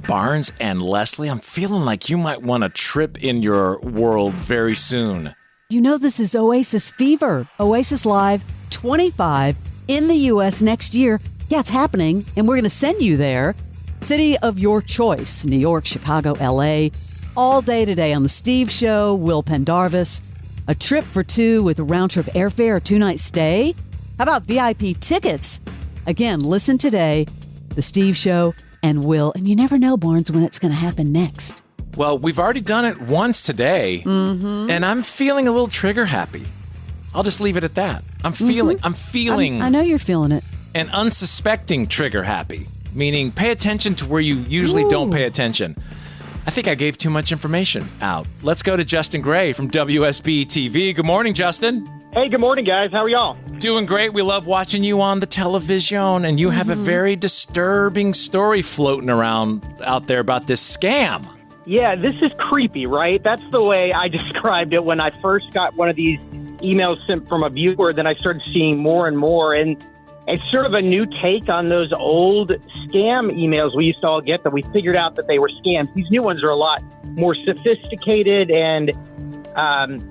Barnes and Leslie, I'm feeling like you might want a trip in your world very soon. You know this is Oasis fever. Oasis Live 25 in the U.S. next year. Yeah, it's happening, and we're going to send you there. City of your choice, New York, Chicago, L.A., all day today on The Steve Show, Will Pendarvis. A trip for two with a round-trip airfare, a two-night stay. How about VIP tickets? Again, listen today, The Steve Show and Will. And you never know, Barnes, when it's going to happen next. Well, we've already done it once today, and I'm feeling a little trigger happy. I'll just leave it at that. I'm feeling. I know you're feeling it. An unsuspecting trigger happy, meaning pay attention to where you usually don't pay attention. I think I gave too much information out. Let's go to Justin Gray from WSB TV. Good morning, Justin. Hey, good morning, guys. How are y'all? Doing great. We love watching you on the television, and you have a very disturbing story floating around out there about this scam. Yeah, this is creepy, right? That's the way I described it when I first got one of these emails sent from a viewer. Then I started seeing more and more, and it's sort of a new take on those old scam emails we used to all get that we figured out that they were scams. These new ones are a lot more sophisticated and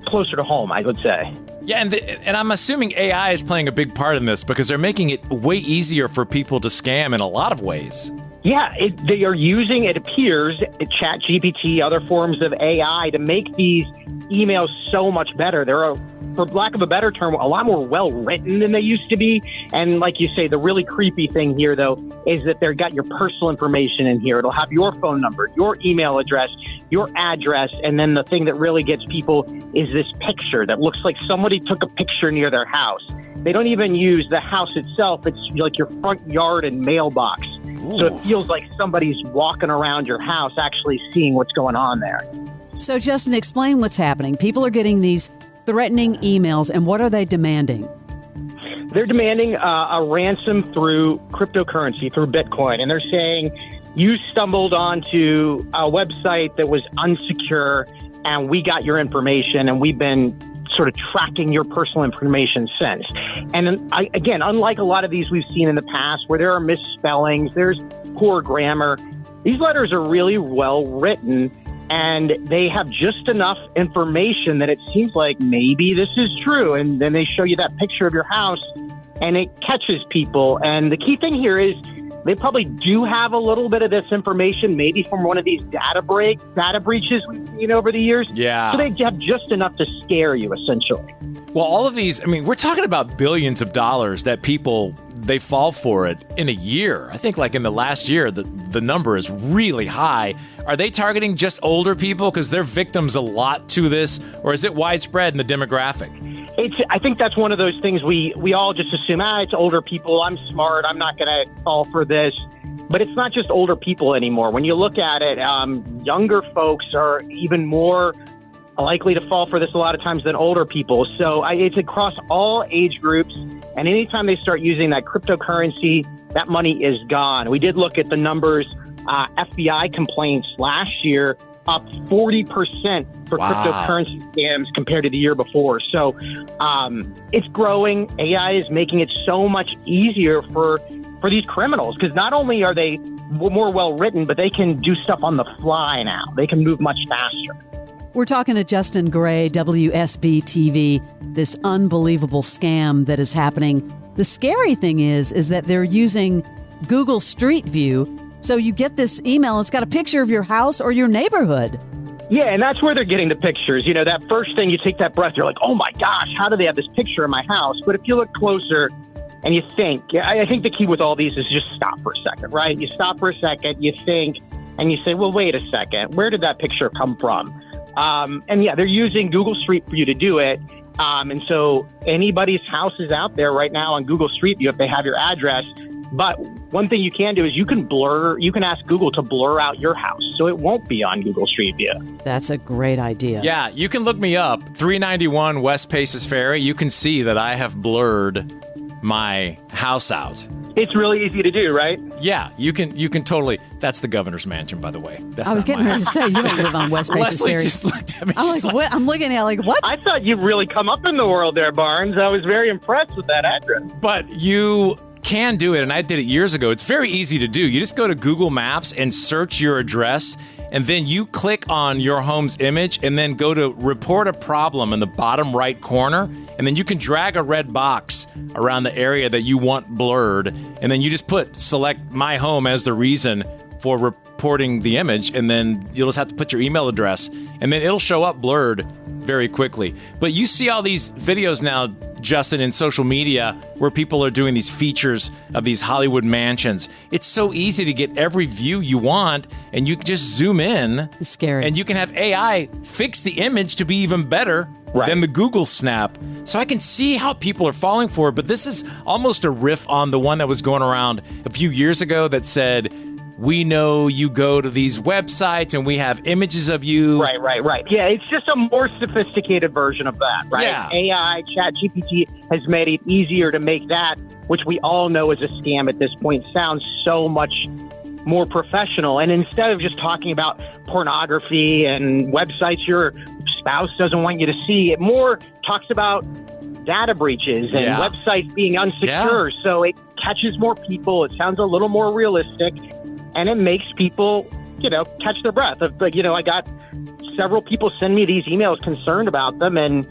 closer to home, I would say. Yeah, and I'm assuming AI is playing a big part in this because they're making it way easier for people to scam in a lot of ways. Yeah, they are using, it appears, ChatGPT, other forms of AI to make these emails so much better. They're, for lack of a better term, a lot more well-written than they used to be. And like you say, the really creepy thing here, though, is that they've got your personal information in here. It'll have your phone number, your email address, your address, and then the thing that really gets people is this picture that looks like somebody took a picture near their house. They don't even use the house itself. It's like your front yard and mailbox. Ooh. So it feels like somebody's walking around your house actually seeing what's going on there. So, Justin, explain what's happening. People are getting these threatening emails, and what are they demanding? They're demanding a ransom through cryptocurrency, through Bitcoin. And they're saying, you stumbled onto a website that was unsecure, and we got your information, and we've been sort of tracking your personal information since. And again, unlike a lot of these we've seen in the past where there are misspellings, there's poor grammar, these letters are really well written, and they have just enough information that it seems like maybe this is true. And then they show you that picture of your house, and it catches people. And the key thing here is they probably do have a little bit of this information, maybe from one of these data breaches we've seen over the years. Yeah. So they have just enough to scare you, essentially. Well, all of these, I mean, we're talking about billions of dollars that people, they fall for it in a year. I think like in the last year, the number is really high. Are they targeting just older people because they're victims a lot to this, or is it widespread in the demographic? I think that's one of those things we all just assume, it's older people, I'm smart, I'm not going to fall for this. But it's not just older people anymore. When you look at it, younger folks are even more likely to fall for this a lot of times than older people. So it's across all age groups. And anytime they start using that cryptocurrency, that money is gone. We did look at the numbers. FBI complaints last year up 40% for cryptocurrency scams compared to the year before. So it's growing. AI is making it so much easier for these criminals because not only are they more well-written, but they can do stuff on the fly now. They can move much faster. We're talking to Justin Gray, WSB TV, this unbelievable scam that is happening. The scary thing is that they're using Google Street View. So you get this email, it's got a picture of your house or your neighborhood. Yeah, and that's where they're getting the pictures. You know, that first thing you take that breath, you're like, oh my gosh, how do they have this picture of my house? But if you look closer and you think, I think the key with all these is just stop for a second, right? You stop for a second, you think, and you say, well, wait a second, where did that picture come from? And yeah, they're using Google Street View to do it. And so anybody's house is out there right now on Google Street View if they have your address. But one thing you can do is you can ask Google to blur out your house so it won't be on Google Street View. That's a great idea. Yeah, you can look me up, 391 West Paces Ferry. You can see that I have blurred my house out. It's really easy to do, right? Yeah, you can totally. That's the governor's mansion, by the way. I was getting ready to say, you don't live on West Paces Leslie Ferry. just looked at me. I'm like, what? I'm looking at like, what? I thought you'd really come up in the world there, Barnes. I was very impressed with that address. But you can do it, and I did it years ago. It's very easy to do. You just go to Google Maps and search your address, and then you click on your home's image and then go to report a problem in the bottom right corner, and then you can drag a red box around the area that you want blurred, and then you just select my home as the reason for reporting the image, and then you'll just have to put your email address, and then it'll show up blurred very quickly. But you see all these videos now, Justin, in social media where people are doing these features of these Hollywood mansions. It's so easy to get every view you want, and you can just zoom in. It's scary. And you can have AI fix the image to be even better than the Google Snap. So I can see how people are falling for it, but this is almost a riff on the one that was going around a few years ago that said, we know you go to these websites and we have images of you. Right. Yeah, it's just a more sophisticated version of that, right? Yeah. AI, ChatGPT has made it easier to make that, which we all know is a scam at this point, sound so much more professional. And instead of just talking about pornography and websites your spouse doesn't want you to see, it more talks about data breaches and websites being unsecure. Yeah. So it catches more people. It sounds a little more realistic. And it makes people, catch their breath. I got several people send me these emails concerned about them. And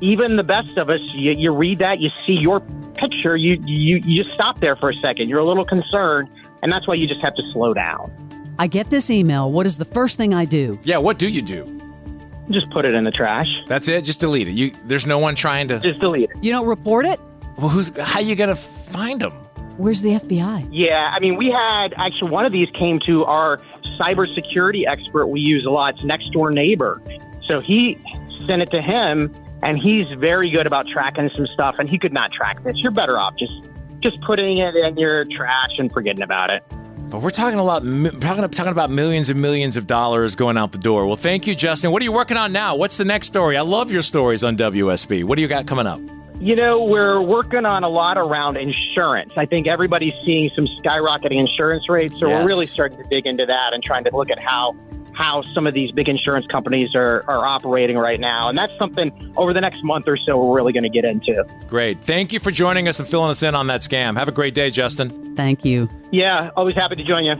even the best of us, you read that, you see your picture, you just stop there for a second. You're a little concerned. And that's why you just have to slow down. I get this email. What is the first thing I do? Yeah, what do you do? Just put it in the trash. That's it? Just delete it? There's no one trying to... Just delete it. You don't report it? Well, how you going to find them? Where's the FBI? Yeah, we had, actually, one of these came to our cybersecurity expert we use a lot. It's Next Door Neighbor. So he sent it to him, and he's very good about tracking some stuff, and he could not track this. You're better off just putting it in your trash and forgetting about it. But we're talking about millions and millions of dollars going out the door. Well, thank you, Justin. What are you working on now? What's the next story? I love your stories on WSB. What do you got coming up? We're working on a lot around insurance. I think everybody's seeing some skyrocketing insurance rates, so we're really starting to dig into that and trying to look at how some of these big insurance companies are operating right now. And that's something over the next month or so we're really going to get into. Great. Thank you for joining us and filling us in on that scam. Have a great day, Justin. Thank you. Yeah, always happy to join you.